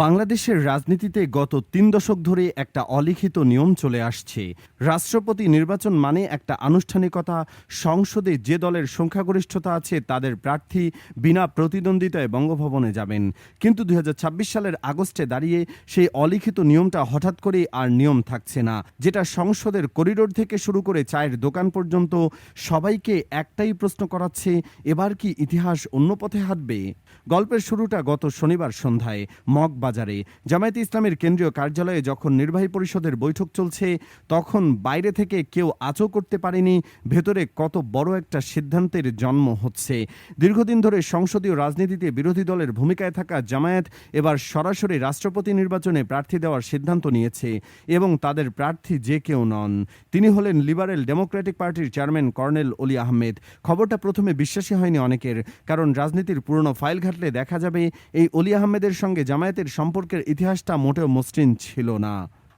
বাংলাদেশের রাজনীতিতে গত ৩ দশক ধরে একটা অলিখিত নিয়ম চলে আসছে। রাষ্ট্রপতি নির্বাচন মানে একটা আনুষ্ঠানিকতা। সংসদে যে দলের সংখ্যাগরিষ্ঠতা আছে তাদের প্রার্থী বিনা প্রতিদ্বন্দ্বিতায় বঙ্গভবনে যাবেন। কিন্তু ২০২৬ সালের আগস্টে দাঁড়িয়ে সেই অলিখিত নিয়মটা হঠাৎ করে আর নিয়ম থাকছে না, যেটা সংসদের করিডোর থেকে শুরু করে চায়ের দোকান পর্যন্ত সবাইকে একটাই প্রশ্ন করাচ্ছে, এবার কি ইতিহাস অন্য পথে হাঁটবে? গল্পের শুরুটা গত শনিবার সন্ধ্যায় মগবাজারে জামায়াতে ইসলামের কেন্দ্রীয় কার্যালয়ে যখন নির্বাহী পরিষদের বৈঠক চলছে, তখন বাইরে থেকে কেউ আঁচও করতে পারেনি ভেতরে কত বড় একটা সিদ্ধান্তের জন্ম হচ্ছে। দীর্ঘদিন ধরে সংসদীয় রাজনীতিতে বিরোধী দলের ভূমিকায় থাকা জামায়াত এবার সরাসরি রাষ্ট্রপতি নির্বাচনে প্রার্থী দেওয়ার সিদ্ধান্ত নিয়েছে এবং তাদের প্রার্থী যে কেউ নন, তিনি হলেন লিবারেল ডেমোক্রেটিক পার্টির চেয়ারম্যান কর্নেল অলি আহমেদ। খবরটা প্রথমে বিশ্বাসী হয়নি অনেকের, কারণ রাজনীতির পুরনো ফাইল ঘাটলে দেখা যাবে এই অলি আহমেদের সঙ্গে জামায়াতের সম্পর্কের ইতিহাসটা মোটেও মসৃণ ছিল না।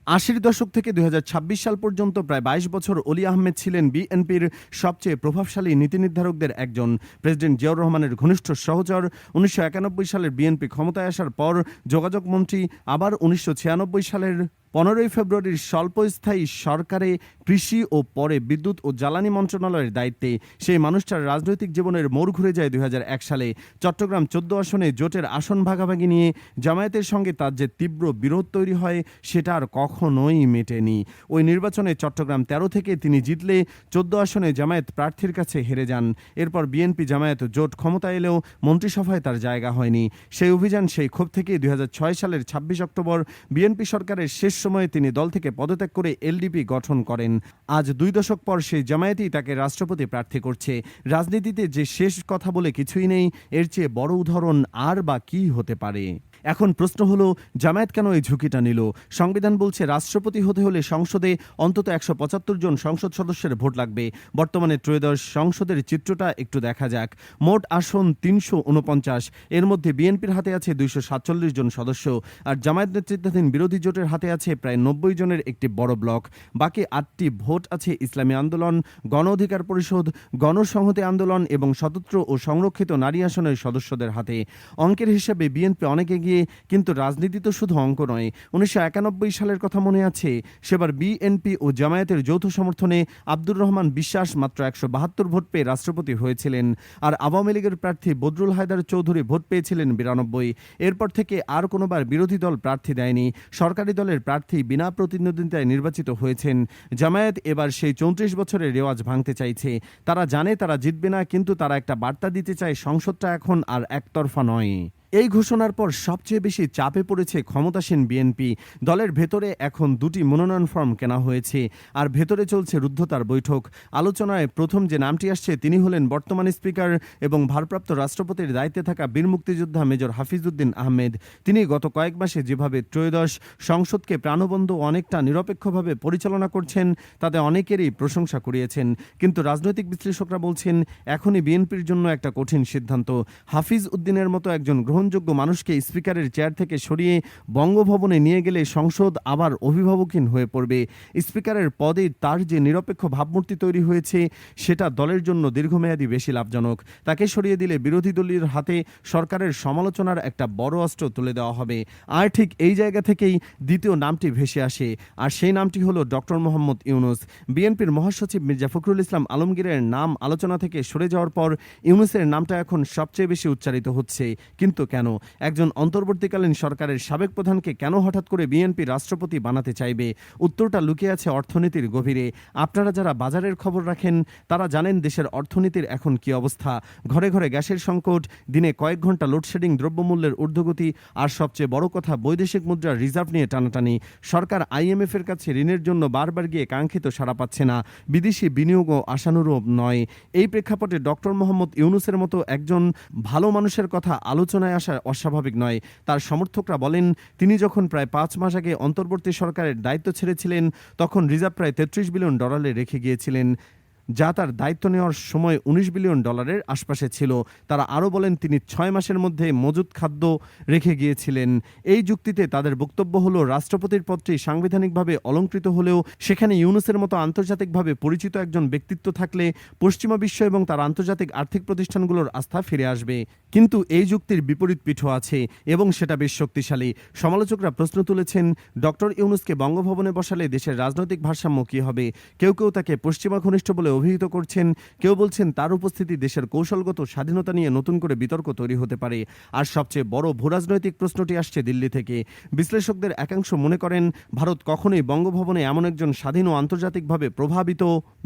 ৮০ দশক থেকে ২০২৬ সাল পর্যন্ত প্রায় ২২ বছর অলি আহমেদ ছিলেন বিএনপির সবচেয়ে প্রভাবশালী নীতি নির্ধারকদের একজন। প্রেসিডেন্ট জিয়াউর রহমানের ঘনিষ্ঠ সহচর। ১৯৯১ সালের বিএনপি ক্ষমতায় আসার পর যোগাযোগ মন্ত্রী, আবার ১৯৯৬ সালের ১৫ই ফেব্রুয়ারির স্বল্পস্থায়ী সরকারে কৃষি ও পরে বিদ্যুৎ ও জ্বালানি মন্ত্রণালয়ের দায়িত্বে। সেই মানুষটার রাজনৈতিক জীবনের মোড় ঘুরে যায় ২০০১ সালে। চট্টগ্রাম ১৪ আসনে জোটের আসন ভাগাভাগি নিয়ে জামায়াতের সঙ্গে তার যে তীব্র বিরোধ তৈরি হয়, সেটা আর কখনোই মেটেনি। ওই নির্বাচনে চট্টগ্রাম ১৩ থেকে তিনি জিতলে ১৪ আসনে জামায়াত প্রার্থীর কাছে হেরে যান। এরপর বিএনপি জামায়াত জোট ক্ষমতা এলেও মন্ত্রিসভায় তার জায়গা হয়নি। সেই অভিযান, সেই ক্ষোভ থেকে ২০০৬ সালের ২৬ অক্টোবর বিএনপি সরকারের শেষ সময়ে তিনি দল থেকে পদত্যাগ করে এলডিপি গঠন করেন। আজ ২ দশক পর সেই জামায়াতই তাকে রাষ্ট্রপতি প্রার্থী করছে। রাজনীতিতে যে শেষ কথা বলে কিছুই নেই, এর চেয়ে বড় উদাহরণ আর বা কি হতে পারে? এখন প্রশ্ন হলো, জামায়াত কেন এই ঝুঁকিটা নিল? সংবিধান বলছে রাষ্ট্রপতি হতে হলে সংসদে অন্তত ১৭৫ জন সংসদ সদস্যের ভোট লাগবে। বর্তমানে ত্রয়োদশ সংসদের চিত্রটা একটু দেখা যাক। মোট আসন ৩৪৯, এর মধ্যে বিএনপির হাতে আছে ২৪৭ জন সদস্য, আর জামায়াত নেতৃত্বাধীন বিরোধী জোটের হাতে আছে প্রায় ৯০ জনের একটি বড় ব্লক। বাকি ৮টি ভোট আছে ইসলামী আন্দোলন, গণ অধিকার পরিষদ, গণসংহতি আন্দোলন এবং স্বতন্ত্র ও সংরক্ষিত নারী আসনের সদস্যদের হাতে। অঙ্কের হিসাবে বিএনপি অনেক এগিয়ে, কিন্তু রাজনীতি তো শুধু অঙ্ক নয়। ১৯৯১ সালের কথা মনে আছে? সেবার বিএনপি ও জামায়াতের যৌথ সমর্থনে আব্দুর রহমান বিশ্বাস মাত্র ১৭২ ভোট পেয়ে রাষ্ট্রপতি হয়েছিলেন, আর আওয়ামী লীগের প্রার্থী বদরুল হায়দার চৌধুরী ভোট পেয়েছিলেন ৯২। এরপর থেকে আর কোনোবার বিরোধী দল প্রার্থী দেয়নি। সরকারি দলের প্রার্থী বিনা প্রতিদ্বন্দ্বিতায় নির্বাচিত হয়েছেন। জামায়াত এবার সেই ৩৪ বছরের রেওয়াজ ভাঙতে চাইছে। তারা জানে তারা জিতবে না, কিন্তু তারা একটা বার্তা দিতে চায়, সংসদটা এখন আর একতরফা নয়। এই ঘোষণার পর সবচেয়ে বেশি চাপে পড়েছে ক্ষমতাসীন বিএনপি। দলের ভেতরে এখন ২টি মনোনয়ন ফর্ম কেনা হয়েছে, আর ভেতরে চলছে রুদ্ধতার বৈঠক। আলোচনায় প্রথম যে নামটি আসছে তিনি হলেন বর্তমান স্পিকার এবং ভারপ্রাপ্ত রাষ্ট্রপতির দায়িত্বে থাকা বীর মুক্তিযোদ্ধা মেজর হাফিজউদ্দিন আহমেদ। তিনি গত কয়েক মাসে যেভাবে ত্রয়োদশ সংসদকে প্রাণবন্ত অনেকটা নিরপেক্ষভাবে পরিচালনা করছেন, তাতে অনেকেরই প্রশংসা কুড়িয়েছেন। কিন্তু রাজনৈতিক বিশ্লেষকরা বলছেন, এখনই বিএনপির জন্য একটা কঠিন সিদ্ধান্ত। হাফিজ উদ্দিনের মতো একজন গ্রহণযোগ্য মানুষকে স্পিকারের চেয়ার থেকে সরিয়ে বঙ্গভবনে নিয়ে গেলে সংসদ আবার অভিভাবকহীন হয়ে পড়বে। স্পিকারের পদে তার যে নিরপেক্ষ ভাবমূর্তি তৈরি হয়েছে, সেটা দলের জন্য দীর্ঘমেয়াদী বেশি লাভজনক। তাকে সরিয়ে দিলে বিরোধী দলের হাতে সরকারের সমালোচনার একটা বড় অস্ত্র তুলে দেওয়া হবে। আর ঠিক এই জায়গা থেকেই দ্বিতীয় নামটি ভেসে আসে, আর সেই নামটি হলো ডক্টর মোহাম্মদ ইউনূস। বিএনপির মহাসচিব মির্জা ফখরুল ইসলাম আলমগীরের নাম আলোচনা থেকে সরে যাওয়ার পর ইউনূসের নামটা এখন সবচেয়ে বেশি উচ্চারিত হচ্ছে। কিন্তু কেন? একজন অন্তর্বর্তীকালীন সরকারের সাবেক প্রধানকে কেন হঠাৎ করে বিএনপি রাষ্ট্রপতি বানাতে চাইবে? উত্তরটা লুকিয়ে আছে অর্থনীতির গভীরে। আপনারা যারা বাজারের খবর রাখেন, তারা জানেন দেশের অর্থনীতির এখন কি অবস্থা। ঘরে ঘরে গ্যাসের সংকট, দিনে কয়েক ঘন্টা লোডশেডিং, দ্রব্যমূল্যের ঊর্ধ্বগতি, আর সবচেয়ে বড় কথা বৈদেশিক মুদ্রার রিজার্ভ নিয়ে টানাটানি। সরকার আইএমএফ এর কাছে ঋণের জন্য বারবার গিয়ে কাঙ্ক্ষিত সাড়া পাচ্ছে না। বিদেশি বিনিয়োগও আশানুরূপ নয়। এই প্রেক্ষাপটে ডক্টর মোহাম্মদ ইউনূসের মতো একজন ভালো মানুষের কথা আলোচনায় আসা অস্বাভাবিক নয়। তার সমর্থকরা বলেন, তিনি যখন প্রায় ৫ মাস আগে অন্তর্বর্তী সরকারের দায়িত্ব ছেড়েছিলেন, তখন রিজার্ভ প্রায় $৩৩ বিলিয়ন রেখে গিয়েছিলেন। যা তার দায়িত্ব নেওয়ার সময় $19 বিলিয়ন আশপাশে ছিল। তারা আরও বলেন তিনি 6 মাসের মধ্যে মজুদ খাদ্য রেখে গিয়েছিলেন। এই যুক্তিতে তাদের বক্তব্য হলো, রাষ্ট্রপতির পদটি সাংবিধানিকভাবে অলংকৃত হলেও সেখানে ইউনূসের মতো আন্তর্জাতিকভাবে পরিচিত একজন ব্যক্তিত্ব থাকলে পশ্চিমা বিশ্ব এবং তার আন্তর্জাতিক আর্থিক প্রতিষ্ঠানগুলোর আস্থা ফিরে আসবে। কিন্তু এই যুক্তির বিপরীত পিঠও আছে এবং সেটা বেশ শক্তিশালী। সমালোচকরা প্রশ্ন তুলেছেন, ডক্টর ইউনূসকে বঙ্গভবনে বসালে দেশের রাজনৈতিক ভারসাম্য কী হবে? কেউ কেউ তাকে পশ্চিমা ঘনিষ্ঠ বলে অভিহিত করছেন, কেউ বলছেন তার উপস্থিতি দেশের কৌশলগত স্বাধীনতা নিয়ে নতুন করে বিতর্ক তৈরি হতে পারে। আর সবচেয়ে বড় ভূরাজনৈতিক প্রশ্নটি আসছে দিল্লি থেকে। বিশ্লেষকদের একাংশ মনে করেন, ভারত কখনোই বঙ্গভবনে এমন একজন স্বাধীন ও আন্তর্জাতিকভাবে প্রভাবিত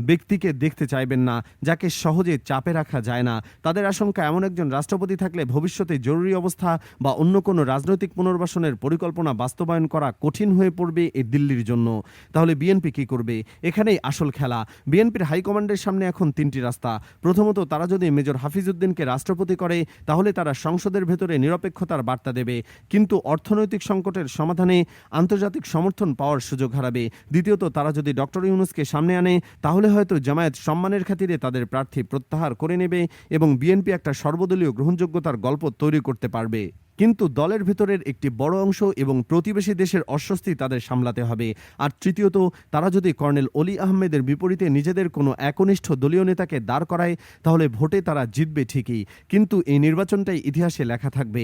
ব্যক্তিকে দেখতে চাইবেন না, যাকে সহজে চাপে রাখা যায় না। তাদের আশঙ্কা, এমন একজন রাষ্ট্রপতি থাকলে ভবিষ্যতে জরুরি অবস্থা বা অন্য কোনো রাজনৈতিক পুনর্বাসনের পরিকল্পনা বাস্তবায়ন করা কঠিন হয়ে পড়বে এই দিল্লির জন্য। তাহলে বিএনপি কি করবে? এখানেই আসল খেলা। বিএনপির হাইকমান্ডের সামনে এখন 3টি রাস্তা। প্রথমত, তারা যদি মেজর হাফিজউদ্দিনকে রাষ্ট্রপতি করে তাহলে তারা সংসদের ভেতরে নিরপেক্ষতার বার্তা দেবে, কিন্তু অর্থনৈতিক সংকটের সমাধানে আন্তর্জাতিক সমর্থন পাওয়ার সুযোগ হারাবে। দ্বিতীয়ত, তারা যদি ডক্টর ইউনূসকে সামনে আনে তাহলে হয়তো জামায়াত সম্মানের খাতিরে তাদের প্রার্থী প্রত্যাহার করে নেবে এবং বিএনপি একটা সর্বদলীয় গ্রহণযোগ্যতার গল্প তৈরি করতে পারবে। কিন্তু দলের ভেতরের একটি বড় অংশ এবং প্রতিবেশী দেশের অস্বস্তি তাদের সামলাতে হবে। আর তৃতীয়ত, তারা যদি কর্নেল অলি আহমেদের বিপরীতে নিজেদের কোনো একনিষ্ঠ দলীয় নেতাকে দাঁড় করায় তাহলে ভোটে তারা জিতবে ঠিকই, কিন্তু এই নির্বাচনটাই ইতিহাসে লেখা থাকবে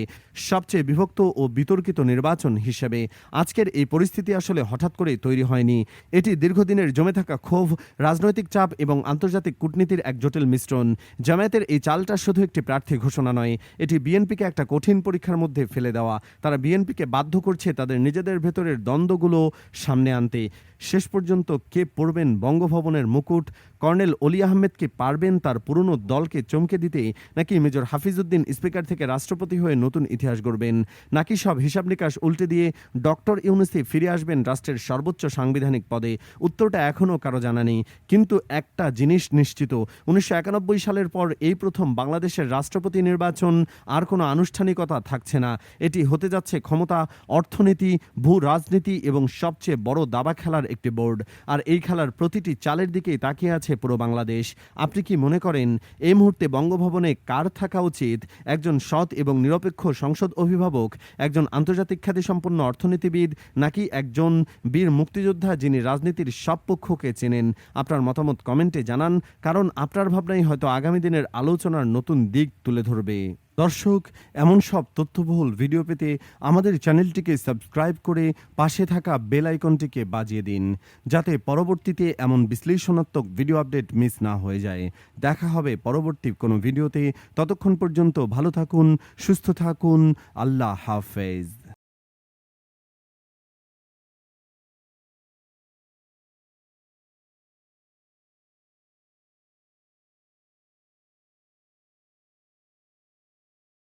সবচেয়ে বিভক্ত ও বিতর্কিত নির্বাচন হিসেবে। আজকের এই পরিস্থিতি আসলে হঠাৎ করেই তৈরি হয়নি। এটি দীর্ঘদিনের জমে থাকা ক্ষোভ, রাজনৈতিক চাপ এবং আন্তর্জাতিক কূটনীতির এক জটিল মিশ্রণ। জামায়াতের এই চালটা শুধু একটি প্রার্থী ঘোষণা নয়, এটি বিএনপিকে একটা কঠিন পরীক্ষার মধ্যে ফেলে দেওয়া। তারা বিএনপিকে বাধ্য করছে তাদের নিজেদের ভেতরের দ্বন্দ্বগুলো সামনে আনতে। শেষ পর্যন্ত কে পড়বেন বঙ্গভবনের মুকুট? কর্নেল অলি আহমেদ কি পারবেন তার পুরনো দলকে চমকে দিতে, নাকি মেজর হাফিজউদ্দিন স্পিকার থেকে রাষ্ট্রপতি হয়ে নতুন ইতিহাস গড়বেন, নাকি সব হিসাব নিকাশ উল্টে দিয়ে ডক্টর ইউনূসই ফিরে আসবেন রাষ্ট্রের সর্বোচ্চ সাংবিধানিক পদে? উত্তরটা এখনও কারো জানা নেই, কিন্তু একটা জিনিস নিশ্চিত, 1991 সালের পর এই প্রথম বাংলাদেশের রাষ্ট্রপতি নির্বাচন আর কোনো আনুষ্ঠানিকতা থাকছে না। এটি হতে যাচ্ছে ক্ষমতা, অর্থনীতি, ভূ রাজনীতি এবং সবচেয়ে বড় দাবা খেলার একটি বোর্ড। আর এই খেলার প্রতিটি চালের দিকেই তাকিয়ে আছে পুরো বাংলাদেশ। আপনি কি মনে করেন এই মুহূর্তে বঙ্গভবনে কার থাকা উচিত? একজন সৎ এবং নিরপেক্ষ সংসদ অভিভাবক, একজন আন্তর্জাতিক খ্যাতিসম্পন্ন অর্থনীতিবিদ, নাকি একজন বীর মুক্তিযোদ্ধা যিনি রাজনীতির সব পক্ষকে চেনেন? আপনার মতামত কমেন্টে জানান, কারণ আপনার ভাবনাই হয়তো আগামী দিনের আলোচনার নতুন দিক তুলে ধরবে। দর্শক, এমন সব তথ্যবহুল ভিডিও পেতে আমাদের চ্যানেলটিকে সাবস্ক্রাইব করে পাশে থাকা বেল আইকনটিকে বাজিয়ে দিন, যাতে পরবর্তীতে এমন বিশ্লেষণাত্মক ভিডিও আপডেট মিস না হয়ে যায়। দেখা হবে পরবর্তী কোনো ভিডিওতে। ততক্ষণ পর্যন্ত ভালো থাকুন, সুস্থ থাকুন। আল্লাহ হাফেজ।